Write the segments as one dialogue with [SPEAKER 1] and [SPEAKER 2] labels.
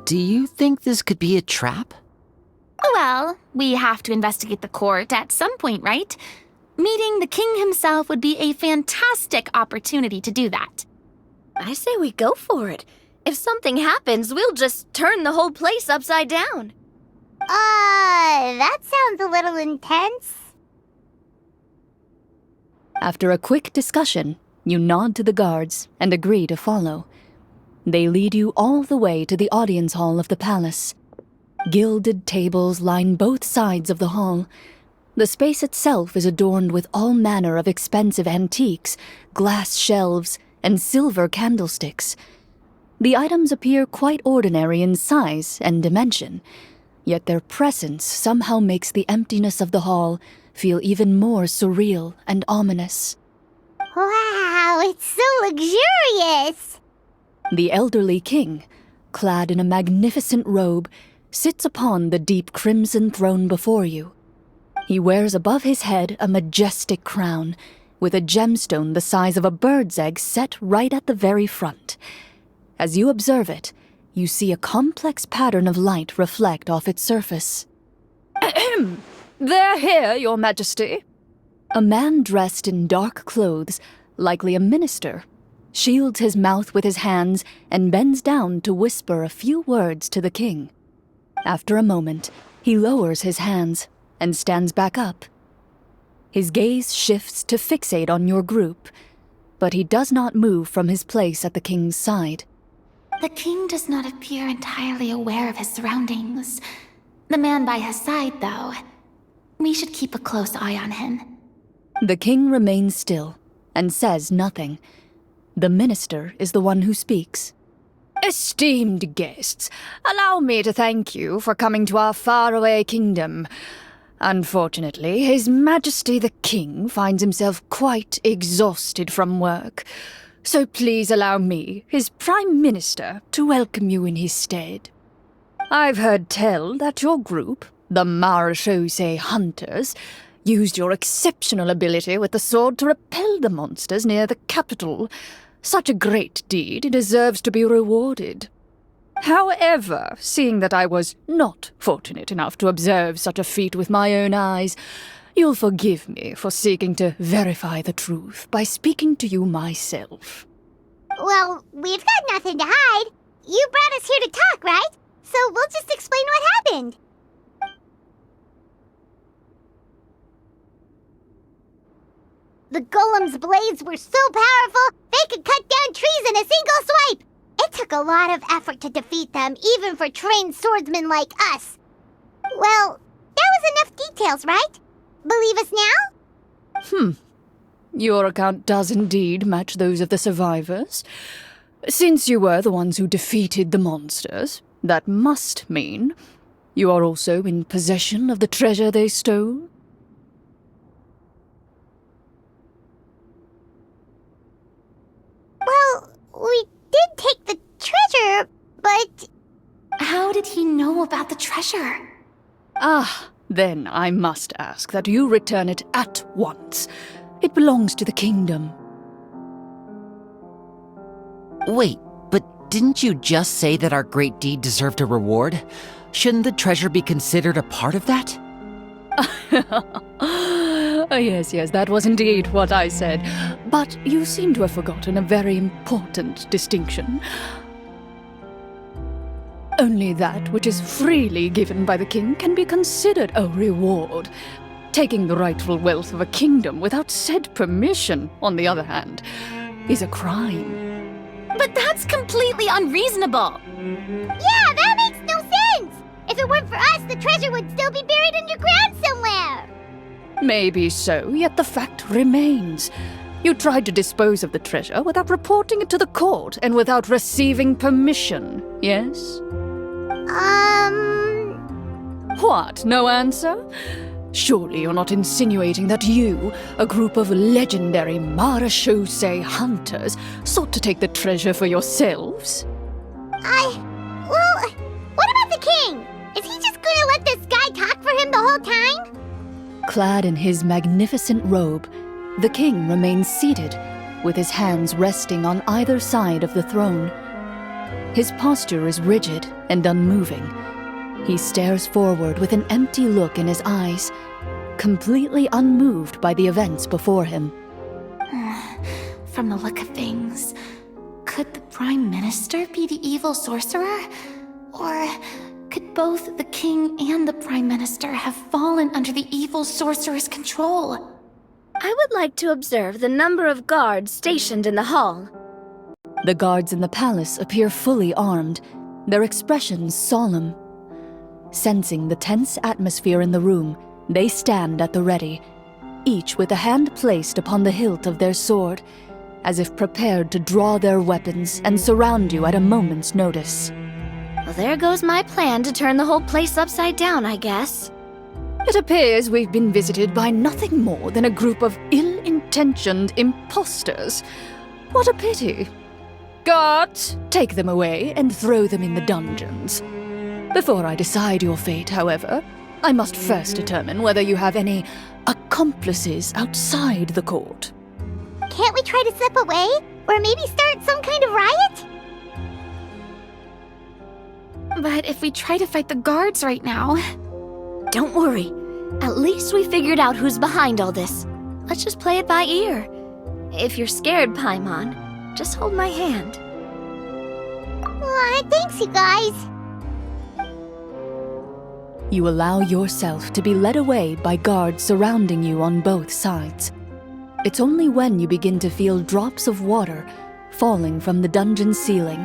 [SPEAKER 1] Do you think this could be a trap?
[SPEAKER 2] Well, we have to investigate the court at some point, right? Meeting the king himself would be a fantastic opportunity to do that.
[SPEAKER 3] I say we go for it. If something happens, we'll just turn the whole place upside down.
[SPEAKER 4] That sounds a little intense.
[SPEAKER 5] After a quick discussion, you nod to the guards and agree to follow. They lead you all the way to the audience hall of the palace. Gilded tables line both sides of the hall. The space itself is adorned with all manner of expensive antiques, glass shelves, and silver candlesticks. The items appear quite ordinary in size and dimension, yet their presence somehow makes the emptiness of the hall feel even more surreal and ominous.
[SPEAKER 4] Wow, it's so luxurious!
[SPEAKER 5] The elderly king, clad in a magnificent robe, sits upon the deep crimson throne before you. He wears above his head a majestic crown, with a gemstone the size of a bird's egg set right at the very front. As you observe it, you see a complex pattern of light reflect off its surface.
[SPEAKER 6] Ahem! They're here, Your Majesty.
[SPEAKER 5] A man dressed in dark clothes, likely a minister, shields his mouth with his hands and bends down to whisper a few words to the king. After a moment, he lowers his hands and stands back up. His gaze shifts to fixate on your group, but he does not move from his place at the king's side.
[SPEAKER 2] The king does not appear entirely aware of his surroundings. The man by his side, though. We should keep a close eye on him.
[SPEAKER 5] The king remains still and says nothing. The minister is the one who speaks.
[SPEAKER 6] Esteemed guests, allow me to thank you for coming to our faraway kingdom. Unfortunately, His Majesty the King finds himself quite exhausted from work, so please allow me, his Prime Minister, to welcome you in his stead. I've heard tell that your group, the Marechaussee Hunters, used your exceptional ability with the sword to repel the monsters near the capital. Such a great deed deserves to be rewarded. However, seeing that I was not fortunate enough to observe such a feat with my own eyes, you'll forgive me for seeking to verify the truth by speaking to you myself.
[SPEAKER 4] Well, we've got nothing to hide. You brought us here to talk, right? So we'll just explain what happened. The golem's blades were so powerful, they could cut down trees in a single swipe. It took a lot of effort to defeat them, even for trained swordsmen like us. Well, that was enough details, right? Believe us now?
[SPEAKER 6] Your account does indeed match those of the survivors. Since you were the ones who defeated the monsters, that must mean you are also in possession of the treasure they stole?
[SPEAKER 4] Well, we did take the treasure, but...
[SPEAKER 2] How did he know about the treasure?
[SPEAKER 6] Then I must ask that you return it at once. It belongs to the kingdom.
[SPEAKER 1] Wait, but didn't you just say that our great deed deserved a reward? Shouldn't the treasure be considered a part of that?
[SPEAKER 6] Yes, that was indeed what I said. But you seem to have forgotten a very important distinction. Only that which is freely given by the king can be considered a reward. Taking the rightful wealth of a kingdom without said permission, on the other hand, is a crime.
[SPEAKER 2] But that's completely unreasonable.
[SPEAKER 4] Yeah, that makes no sense! If it weren't for us, the treasure would still be buried underground somewhere!
[SPEAKER 6] Maybe so, yet the fact remains. You tried to dispose of the treasure without reporting it to the court and without receiving permission, yes? What, no answer? Surely you're not insinuating that you, a group of legendary Marechaussee hunters, sought to take the treasure for yourselves?
[SPEAKER 4] Well, what about the king? Is he just gonna let this guy talk for him the whole time?
[SPEAKER 5] Clad in his magnificent robe, the king remains seated, with his hands resting on either side of the throne. His posture is rigid and unmoving. He stares forward with an empty look in his eyes, completely unmoved by the events before him.
[SPEAKER 2] From the look of things, could the Prime Minister be the evil sorcerer? Or could both the King and the Prime Minister have fallen under the evil sorcerer's control?
[SPEAKER 3] I would like to observe the number of guards stationed in the hall.
[SPEAKER 5] The guards in the palace appear fully armed, their expressions solemn. Sensing the tense atmosphere in the room, they stand at the ready, each with a hand placed upon the hilt of their sword, as if prepared to draw their weapons and surround you at a moment's notice.
[SPEAKER 3] Well, there goes my plan to turn the whole place upside down, I guess.
[SPEAKER 6] It appears we've been visited by nothing more than a group of ill-intentioned imposters. What a pity. Guards, take them away and throw them in the dungeons. Before I decide your fate, however, I must first determine whether you have any accomplices outside the court.
[SPEAKER 4] Can't we try to slip away? Or maybe start some kind of riot?
[SPEAKER 2] But if we try to fight the guards right now...
[SPEAKER 3] Don't worry. At least we figured out who's behind all this. Let's just play it by ear. If you're scared, Paimon, just hold my hand.
[SPEAKER 4] Aw, thanks, you guys.
[SPEAKER 5] You allow yourself to be led away by guards surrounding you on both sides. It's only when you begin to feel drops of water falling from the dungeon ceiling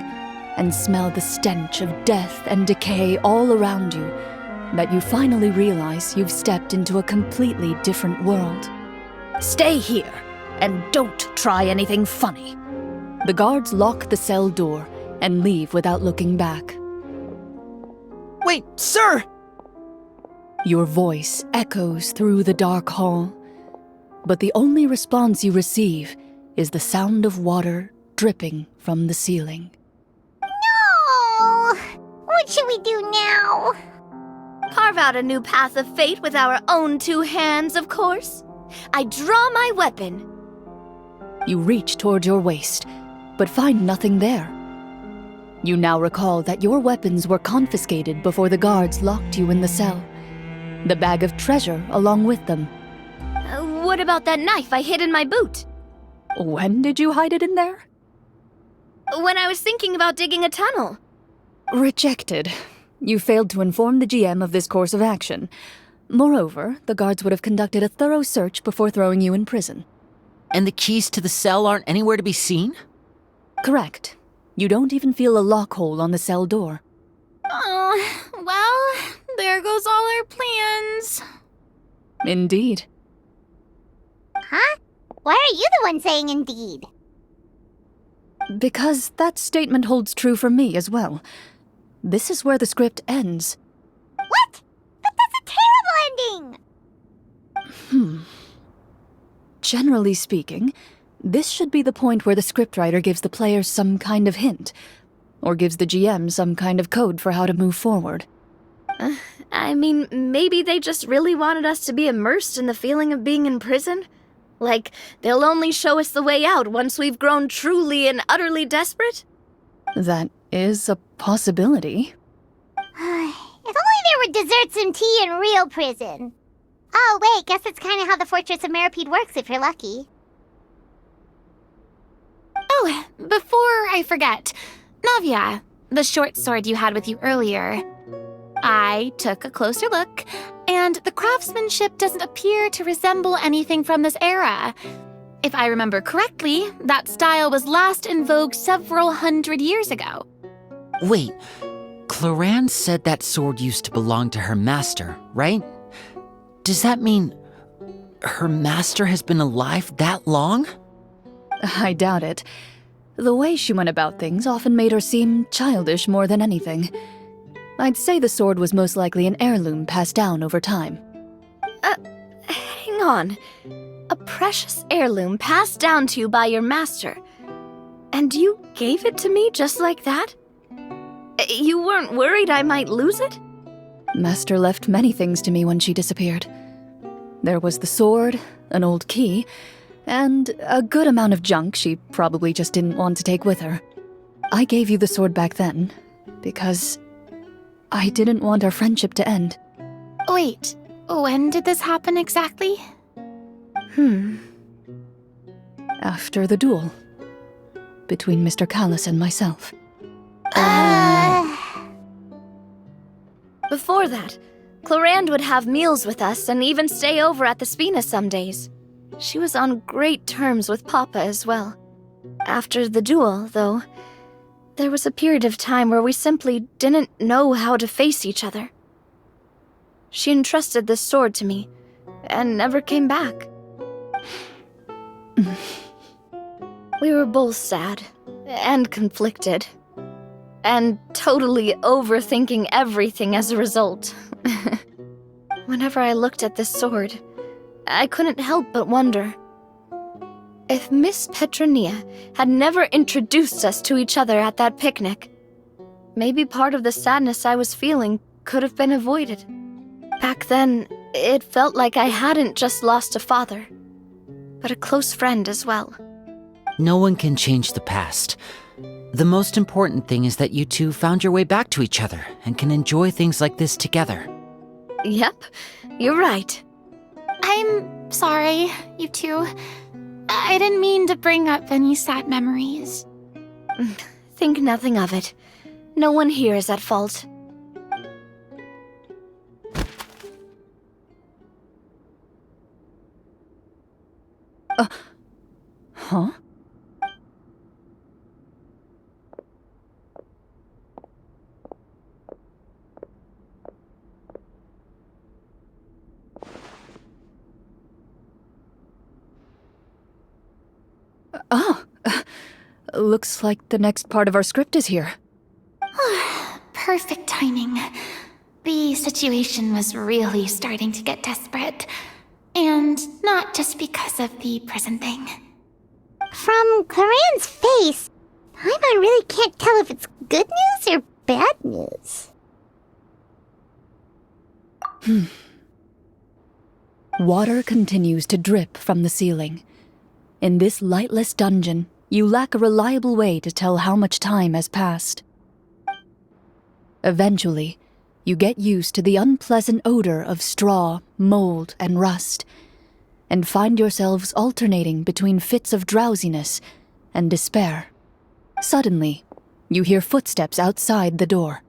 [SPEAKER 5] and smell the stench of death and decay all around you that you finally realize you've stepped into a completely different world.
[SPEAKER 6] Stay here, and don't try anything funny.
[SPEAKER 5] The guards lock the cell door and leave without looking back.
[SPEAKER 1] Wait, sir!
[SPEAKER 5] Your voice echoes through the dark hall, but the only response you receive is the sound of water dripping from the ceiling.
[SPEAKER 4] No! What should we do now?
[SPEAKER 3] Carve out a new path of fate with our own two hands, of course. I draw my weapon.
[SPEAKER 5] You reach toward your waist, but find nothing there. You now recall that your weapons were confiscated before the guards locked you in the cell. The bag of treasure along with them.
[SPEAKER 3] What about that knife I hid in my boot?
[SPEAKER 5] When did you hide it in there?
[SPEAKER 3] When I was thinking about digging a tunnel.
[SPEAKER 5] Rejected. You failed to inform the GM of this course of action. Moreover, the guards would have conducted a thorough search before throwing you in prison.
[SPEAKER 1] And the keys to the cell aren't anywhere to be seen?
[SPEAKER 5] Correct. You don't even feel a lock hole on the cell door.
[SPEAKER 2] Oh, well, there goes all our plans.
[SPEAKER 5] Indeed.
[SPEAKER 4] Huh? Why are you the one saying indeed?
[SPEAKER 5] Because that statement holds true for me as well. This is where the script ends.
[SPEAKER 4] What? But that's a terrible ending!
[SPEAKER 5] Generally speaking, this should be the point where the scriptwriter gives the players some kind of hint, or gives the GM some kind of code for how to move forward.
[SPEAKER 3] I mean, maybe they just really wanted us to be immersed in the feeling of being in prison? Like, they'll only show us the way out once we've grown truly and utterly desperate?
[SPEAKER 5] That is a possibility.
[SPEAKER 4] If only there were desserts and tea in real prison. Oh, wait, guess it's kind of how the Fortress of Meripede works if you're lucky.
[SPEAKER 2] Oh, before I forget, Navia, the short sword you had with you earlier. I took a closer look, and the craftsmanship doesn't appear to resemble anything from this era. If I remember correctly, that style was last in vogue several hundred years ago.
[SPEAKER 1] Wait, Cloran said that sword used to belong to her master, right? Does that mean her master has been alive that long?
[SPEAKER 5] I doubt it. The way she went about things often made her seem childish more than anything. I'd say the sword was most likely an heirloom passed down over time.
[SPEAKER 3] Hang on. A precious heirloom passed down to you by your master. And you gave it to me just like that? You weren't worried I might lose it?
[SPEAKER 5] Master left many things to me when she disappeared. There was the sword, an old key, and a good amount of junk she probably just didn't want to take with her. I gave you the sword back then because I didn't want our friendship to end.
[SPEAKER 2] Wait, when did this happen exactly?
[SPEAKER 5] After the duel between Mr. Callus and myself.
[SPEAKER 3] Before that, Clorinde would have meals with us and even stay over at the Spina some days. She was on great terms with Papa as well. After the duel, though, there was a period of time where we simply didn't know how to face each other. She entrusted this sword to me, and never came back. We were both sad, and conflicted, and totally overthinking everything as a result. Whenever I looked at this sword, I couldn't help but wonder, if Miss Petronia had never introduced us to each other at that picnic, maybe part of the sadness I was feeling could have been avoided. Back then, it felt like I hadn't just lost a father, but a close friend as well.
[SPEAKER 1] No one can change the past. The most important thing is that you two found your way back to each other and can enjoy things like this together.
[SPEAKER 3] Yep, you're right.
[SPEAKER 2] I'm sorry, you two. I didn't mean to bring up any sad memories.
[SPEAKER 3] Think nothing of it. No one here is at fault.
[SPEAKER 5] Huh? Looks like the next part of our script is here.
[SPEAKER 2] Perfect timing. The situation was really starting to get desperate. And not just because of the prison thing.
[SPEAKER 4] From Clarenne's face, I really can't tell if it's good news or bad news.
[SPEAKER 5] Water continues to drip from the ceiling. In this lightless dungeon, you lack a reliable way to tell how much time has passed. Eventually, you get used to the unpleasant odor of straw, mold, and rust, and find yourselves alternating between fits of drowsiness and despair. Suddenly, you hear footsteps outside the door.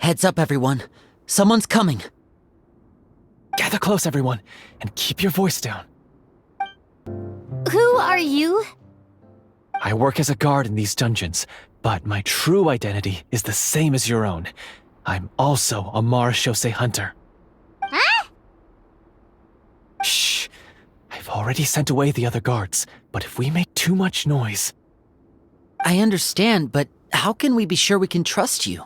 [SPEAKER 1] Heads up, everyone. Someone's coming.
[SPEAKER 7] Gather close, everyone, and keep your voice down.
[SPEAKER 2] Who are you?
[SPEAKER 7] I work as a guard in these dungeons, but my true identity is the same as your own. I'm also a marechaussee hunter.
[SPEAKER 4] Huh?
[SPEAKER 7] Shh! I've already sent away the other guards, but if we make too much noise...
[SPEAKER 1] I understand, but how can we be sure we can trust you?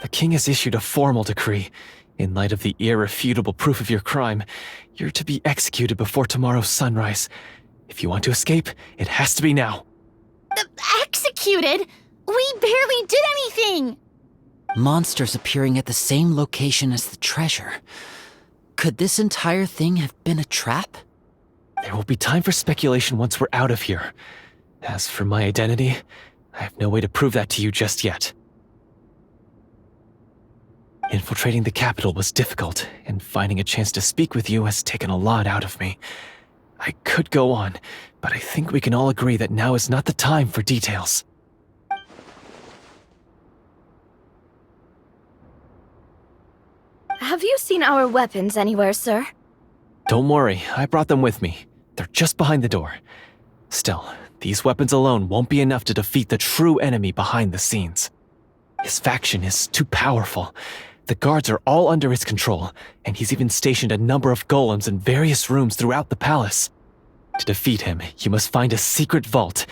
[SPEAKER 7] The king has issued a formal decree. In light of the irrefutable proof of your crime, you're to be executed before tomorrow's sunrise. If you want to escape, it has to be now.
[SPEAKER 2] Executed? We barely did anything!
[SPEAKER 1] Monsters appearing at the same location as the treasure. Could this entire thing have been a trap?
[SPEAKER 7] There will be time for speculation once we're out of here. As for my identity, I have no way to prove that to you just yet. Infiltrating the capital was difficult, and finding a chance to speak with you has taken a lot out of me. I could go on, but I think we can all agree that now is not the time for details.
[SPEAKER 3] Have you seen our weapons anywhere, sir?
[SPEAKER 7] Don't worry, I brought them with me. They're just behind the door. Still, these weapons alone won't be enough to defeat the true enemy behind the scenes. His faction is too powerful. The guards are all under his control, and he's even stationed a number of golems in various rooms throughout the palace. To defeat him, you must find a secret vault.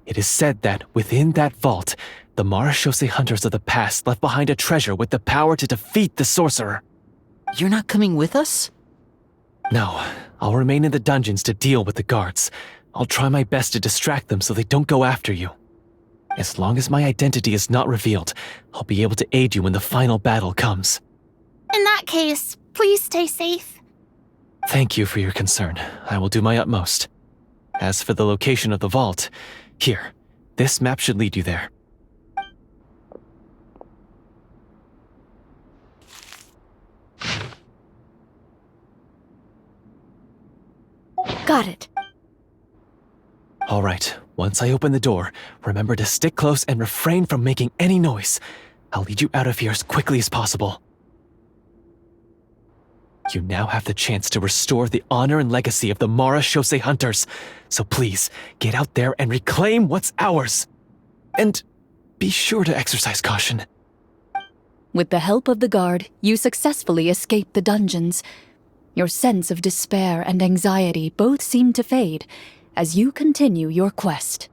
[SPEAKER 7] It is said that within that vault, the marechaussee hunters of the past left behind a treasure with the power to defeat the sorcerer.
[SPEAKER 1] You're not coming with us?
[SPEAKER 7] No, I'll remain in the dungeons to deal with the guards. I'll try my best to distract them so they don't go after you. As long as my identity is not revealed, I'll be able to aid you when the final battle comes.
[SPEAKER 2] In that case, please stay safe.
[SPEAKER 7] Thank you for your concern. I will do my utmost. As for the location of the vault, here, This map should lead you there.
[SPEAKER 3] Got it.
[SPEAKER 7] All right, once I open the door, remember to stick close and refrain from making any noise. I'll lead you out of here as quickly as possible. You now have the chance to restore the honor and legacy of the Mara Shosei hunters. So please, get out there and reclaim what's ours. And be sure to exercise caution.
[SPEAKER 5] With the help of the guard, you successfully escape the dungeons. Your sense of despair and anxiety both seem to fade as you continue your quest.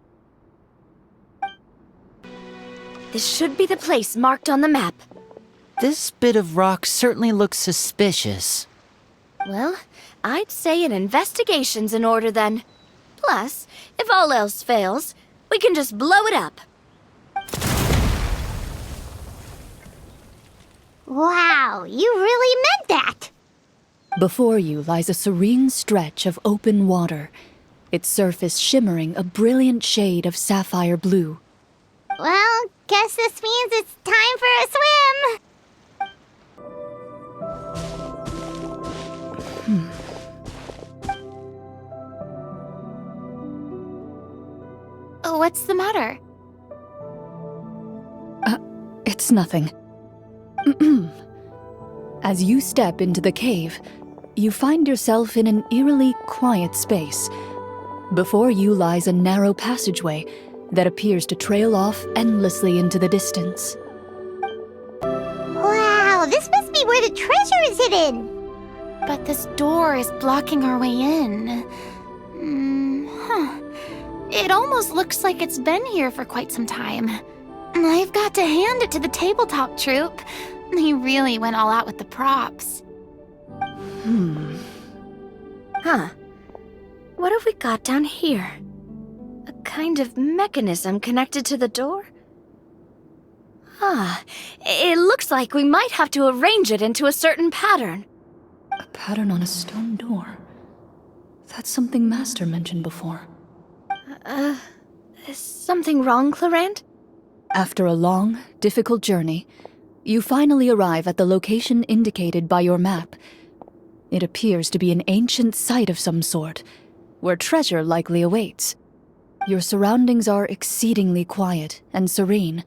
[SPEAKER 3] This should be the place marked on the map.
[SPEAKER 1] This bit of rock certainly looks suspicious.
[SPEAKER 3] Well, I'd say an investigation's in order then. Plus, if all else fails, we can just blow it up.
[SPEAKER 4] Wow, you really meant that!
[SPEAKER 5] Before you lies a serene stretch of open water, its surface shimmering a brilliant shade of sapphire blue.
[SPEAKER 4] Well, guess this means it's time for a swim!
[SPEAKER 2] What's the matter?
[SPEAKER 5] It's nothing. As you step into the cave, you find yourself in an eerily quiet space. Before you lies a narrow passageway that appears to trail off endlessly into the distance.
[SPEAKER 4] Wow, this must be where the treasure is hidden!
[SPEAKER 2] But this door is blocking our way in. It almost looks like it's been here for quite some time. I've got to hand it to the tabletop troupe. They really went all out with the props.
[SPEAKER 3] Huh. What have we got down here? A kind of mechanism connected to the door? It looks like we might have to arrange it into a certain pattern.
[SPEAKER 5] A pattern on a stone door. That's something Master mentioned before.
[SPEAKER 3] Is something wrong, Clarant?
[SPEAKER 5] After a long, difficult journey, you finally arrive at the location indicated by your map. It appears to be an ancient site of some sort, where treasure likely awaits. Your surroundings are exceedingly quiet and serene,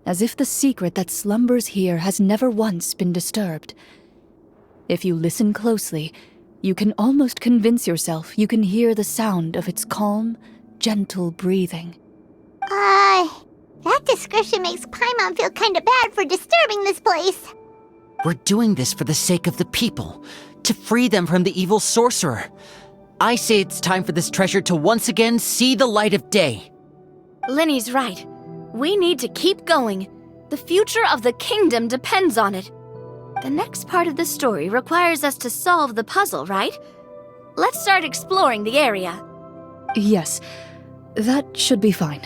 [SPEAKER 5] as if the secret that slumbers here has never once been disturbed. If you listen closely, you can almost convince yourself you can hear the sound of its calm, gentle breathing.
[SPEAKER 4] That description makes Paimon feel kinda bad for disturbing this place.
[SPEAKER 1] We're doing this for the sake of the people, to free them from the evil sorcerer. I say it's time for this treasure to once again see the light of day.
[SPEAKER 3] Linny's right. We need to keep going. The future of the kingdom depends on it. The next part of the story requires us to solve the puzzle, right? Let's start exploring the area.
[SPEAKER 5] Yes, that should be fine.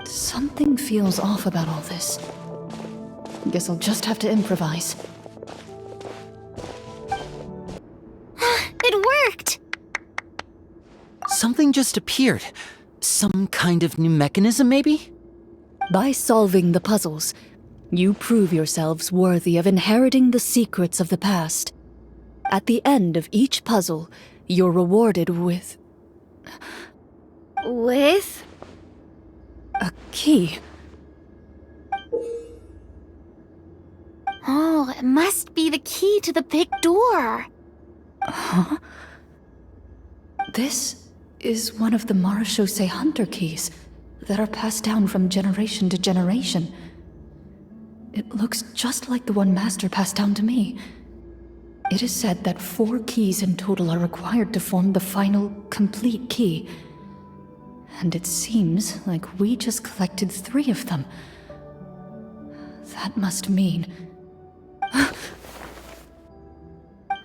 [SPEAKER 5] Something feels off about all this. Guess I'll just have to improvise.
[SPEAKER 2] It worked!
[SPEAKER 1] Something just appeared. Some kind of new mechanism, maybe?
[SPEAKER 5] By solving the puzzles, you prove yourselves worthy of inheriting the secrets of the past. At the end of each puzzle, you're rewarded with
[SPEAKER 3] With?
[SPEAKER 5] a key.
[SPEAKER 2] Oh, it must be the key to the big door.
[SPEAKER 5] Huh? This is one of the Mara Shosei hunter keys that are passed down from generation to generation. It looks just like the one Master passed down to me. It is said that 4 keys in total are required to form the final, complete key. And it seems like we just collected 3 of them. That must mean...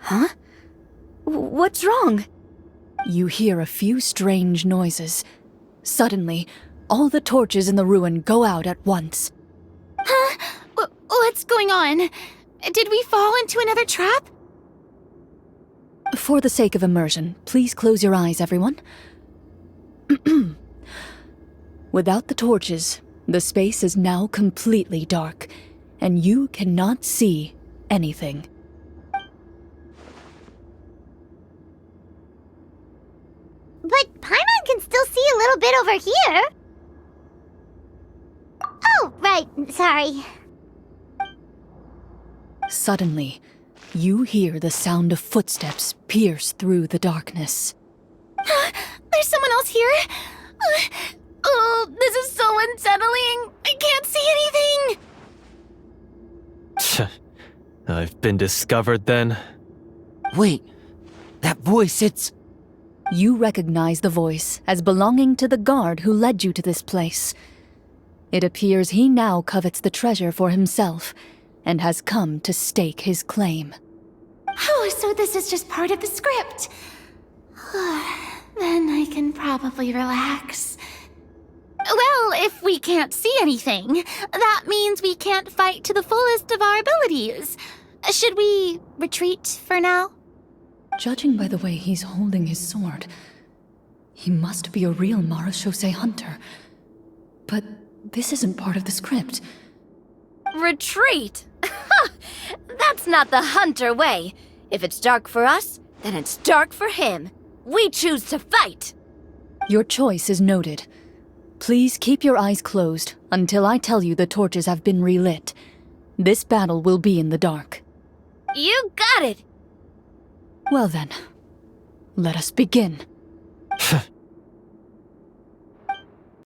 [SPEAKER 3] Huh? What's wrong?
[SPEAKER 5] You hear a few strange noises. Suddenly, all the torches in the ruin go out at once.
[SPEAKER 2] Huh? What's going on? Did we fall into another trap?
[SPEAKER 5] For the sake of immersion, please close your eyes, everyone. Without the torches, the space is now completely dark, and you cannot see anything.
[SPEAKER 4] But Paimon can still see a little bit over here. Oh, right, sorry.
[SPEAKER 5] Suddenly, you hear the sound of footsteps pierce through the darkness.
[SPEAKER 2] There's someone else here. Oh, this is so unsettling. I can't see anything.
[SPEAKER 7] I've been discovered then.
[SPEAKER 1] Wait, that voice, it's...
[SPEAKER 5] You recognize the voice as belonging to the guard who led you to this place. It appears he now covets the treasure for himself and has come to stake his claim.
[SPEAKER 2] Oh, so this is just part of the script. Then I can probably relax. Well, if we can't see anything, that means we can't fight to the fullest of our abilities. Should we retreat for now?
[SPEAKER 5] Judging by the way he's holding his sword, he must be a real marechaussee hunter. But this isn't part of the script.
[SPEAKER 3] Retreat? That's not the hunter way. If it's dark for us, then it's dark for him. We choose to fight.
[SPEAKER 5] Your choice is noted. Please keep your eyes closed until I tell you the torches have been relit. This battle will be in the dark.
[SPEAKER 3] You got it!
[SPEAKER 5] Well then, let us begin.